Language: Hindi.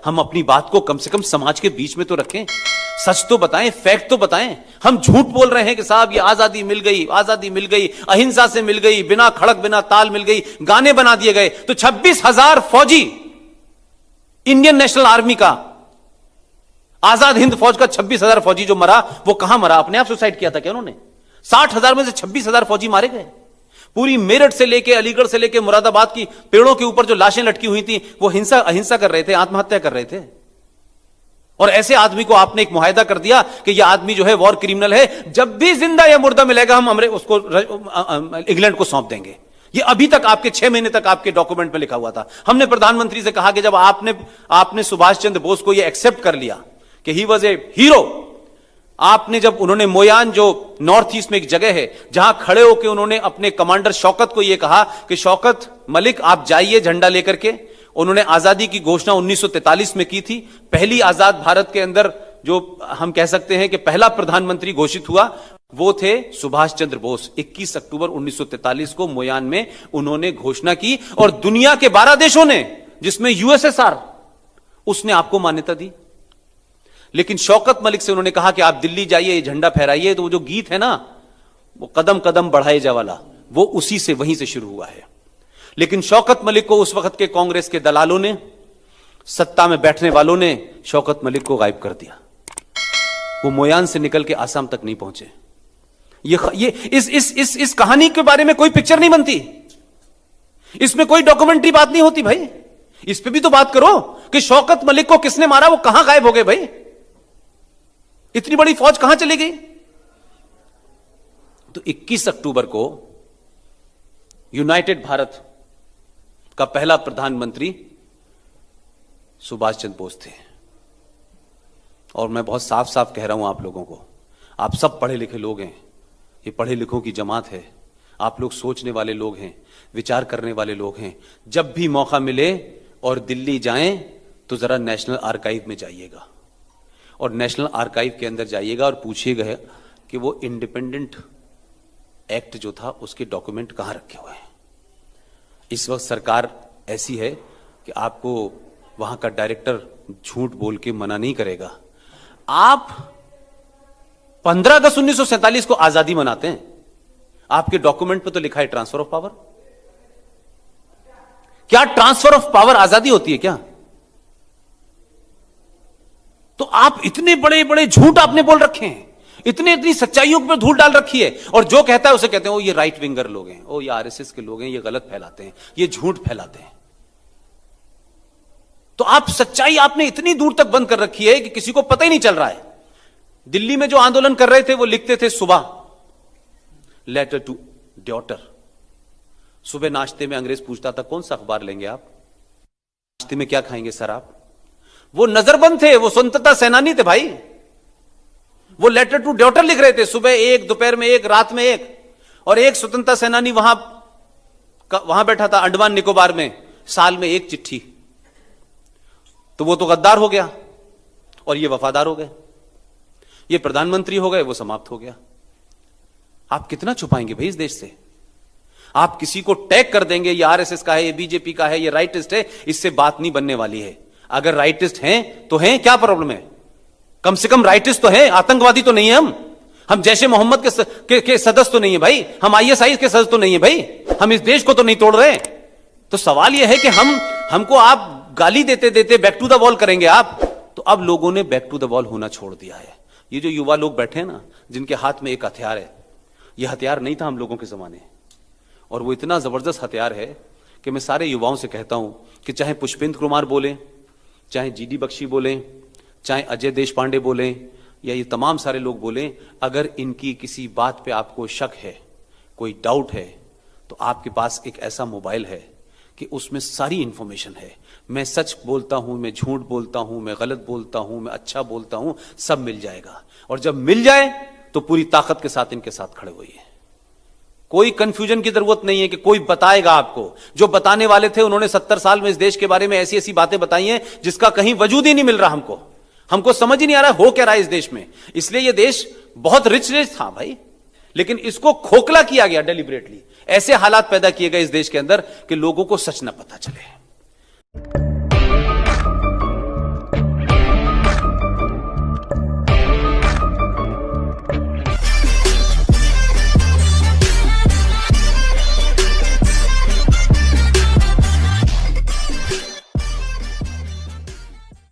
हम अपनी बात को कम से कम समाज के बीच में तो रखें, सच तो बताएं, फैक्ट तो बताएं। हम झूठ बोल रहे हैं कि साहब ये आजादी मिल गई, आजादी मिल गई, अहिंसा से मिल गई, बिना खड़क बिना ताल मिल गई, गाने बना दिए गए। तो 26,000 फौजी इंडियन नेशनल आर्मी का, आजाद हिंद फौज का 26,000 फौजी जो मरा, वो कहां मरा? अपने आप सुसाइड किया था क्या उन्होंने? 60,000 में से 26,000 फौजी मारे गए। पूरी मेरठ से लेके, अलीगढ़ से लेके मुरादाबाद की पेड़ों के ऊपर जो लाशें लटकी हुई थी, वो अहिंसा कर रहे थे, आत्महत्या कर रहे थे। और ऐसे आदमी को आपने एक मुआहदा कर दिया कि यह आदमी जो है वॉर क्रिमिनल है, जब भी जिंदा या मुर्दा मिलेगा हम उसको इंग्लैंड को सौंप देंगे। ये अभी तक आपके 6 महीने तक आपके डॉक्यूमेंट में लिखा हुआ था। हमने प्रधानमंत्री से कहा कि जब आपने सुभाष चंद्र बोस को यह एक्सेप्ट कर लिया कि ही वॉज ए हीरो, आपने जब उन्होंने मोयान जो नॉर्थ ईस्ट में एक जगह है जहां खड़े होकर उन्होंने अपने कमांडर शौकत को यह कहा कि शौकत मलिक आप जाइए झंडा लेकर के। उन्होंने आजादी की घोषणा 1943 में की थी। पहली आजाद भारत के अंदर जो हम कह सकते हैं कि पहला प्रधानमंत्री घोषित हुआ वो थे सुभाष चंद्र बोस। 21 अक्टूबर 1943 को मोयान में उन्होंने घोषणा की और दुनिया के 12 देशों ने, जिसमें यूएसएसआर, उसने आपको मान्यता दी। लेकिन शौकत मलिक से उन्होंने कहा कि आप दिल्ली जाइए, झंडा फहराइए। तो वो जो गीत है ना, वो कदम कदम बढ़ाए जा वाला, वो उसी से, वहीं से शुरू हुआ है। लेकिन शौकत मलिक को उस वक्त के कांग्रेस के दलालों ने, सत्ता में बैठने वालों ने शौकत मलिक को गायब कर दिया। वो मोयान से निकल के आसाम तक नहीं पहुंचे। इस कहानी के बारे में कोई पिक्चर नहीं बनती, इसमें कोई डॉक्यूमेंट्री बात नहीं होती भाई। इस पे भी तो बात करो कि शौकत मलिक को किसने मारा, वो कहां गायब हो गए भाई? इतनी बड़ी फौज कहां चली गई? तो 21 अक्टूबर को यूनाइटेड भारत का पहला प्रधानमंत्री सुभाष चंद्र बोस थे। और मैं बहुत साफ साफ कह रहा हूं आप लोगों को, आप सब पढ़े लिखे लोग हैं, ये पढ़े लिखों की जमात है, आप लोग सोचने वाले लोग हैं, विचार करने वाले लोग हैं। जब भी मौका मिले और दिल्ली जाएं तो जरा नेशनल आर्काइव में जाइएगा और नेशनल आर्काइव के अंदर जाइएगा और पूछिएगा कि वो इंडिपेंडेंट एक्ट जो था उसके डॉक्यूमेंट कहां रखे हुए हैं। इस वक्त सरकार ऐसी है कि आपको वहां का डायरेक्टर झूठ बोल के मना नहीं करेगा। आप 15 अगस्त 1947 को आजादी मनाते हैं, आपके डॉक्यूमेंट पे तो लिखा है ट्रांसफर ऑफ पावर। क्या ट्रांसफर ऑफ पावर आजादी होती है क्या? तो आप इतने बड़े बड़े झूठ आपने बोल रखे हैं, इतनी सच्चाइयों पर धूल डाल रखी है। और जो कहता है उसे कहते हैं ओ ये राइट विंगर लोग हैं, ओ ये आरएसएस के लोग हैं, ये गलत फैलाते हैं, ये झूठ फैलाते हैं। तो आप सच्चाई आपने इतनी दूर तक बंद कर रखी है कि किसी को पता ही नहीं चल रहा है। दिल्ली में जो आंदोलन कर रहे थे वो लिखते थे सुबह लेटर टू डॉटर। सुबह नाश्ते में अंग्रेज पूछता था कौन सा अखबार लेंगे आप, नाश्ते में क्या खाएंगे सर आप? वो नजरबंद थे, वो स्वतंत्रता सेनानी थे भाई। वो लेटर टू डॉटर लिख रहे थे, सुबह एक, दोपहर में एक, रात में एक। और एक स्वतंत्रता सेनानी वहां बैठा था अंडमान निकोबार में, साल में एक चिट्ठी। तो वो तो गद्दार हो गया और ये वफादार हो गए। ये प्रधानमंत्री हो गए, वो समाप्त हो गया। आप कितना छुपाएंगे भाई इस देश से? आप किसी को टैग कर देंगे ये आरएसएस का है, ये बीजेपी का है, ये राइटिस्ट है, इससे बात नहीं बनने वाली है। अगर राइटिस्ट हैं तो हैं, क्या प्रॉब्लम है? कम से कम राइटिस्ट तो हैं, आतंकवादी तो नहीं है हम जैसे मोहम्मद के सदस्य तो नहीं है भाई, हम आईएसआई के सदस्य तो नहीं है भाई, हम इस देश को तो नहीं तोड़ रहे। तो सवाल यह है कि हमको आप गाली देते देते बैक टू द वॉल करेंगे आप। तो अब लोगों ने बैक टू द वॉल होना छोड़ दिया है। ये जो युवा लोग बैठे हैं ना, जिनके हाथ में एक हथियार है, यह हथियार नहीं था हम लोगों के जमाने, और वो इतना जबरदस्त हथियार है कि मैं सारे युवाओं से कहता हूं कि चाहे पुष्पेंद्र कुमार बोले, चाहे जीडी बख्शी बोले, चाहे अजय देशपांडे बोले, या ये तमाम सारे लोग बोले, अगर इनकी किसी बात पे आपको शक है, कोई डाउट है, तो आपके पास एक ऐसा मोबाइल है कि उसमें सारी इंफॉर्मेशन है। मैं सच बोलता हूं, मैं झूठ बोलता हूं, मैं गलत बोलता हूं, मैं अच्छा बोलता हूं, सब मिल जाएगा। और जब मिल जाए तो पूरी ताकत के साथ इनके साथ खड़े हुए हैं। कोई कंफ्यूजन की जरूरत नहीं है कि कोई बताएगा आपको। जो बताने वाले थे उन्होंने 70 साल में इस देश के बारे में ऐसी ऐसी बातें बताई हैं जिसका कहीं वजूद ही नहीं मिल रहा हमको समझ ही नहीं आ रहा हो क्या रहा है इस देश में। इसलिए यह देश बहुत रिच था भाई, लेकिन इसको खोखला किया गया डेलिबरेटली। ऐसे हालात पैदा किए गए इस देश के अंदर कि लोगों को सच न पता चले।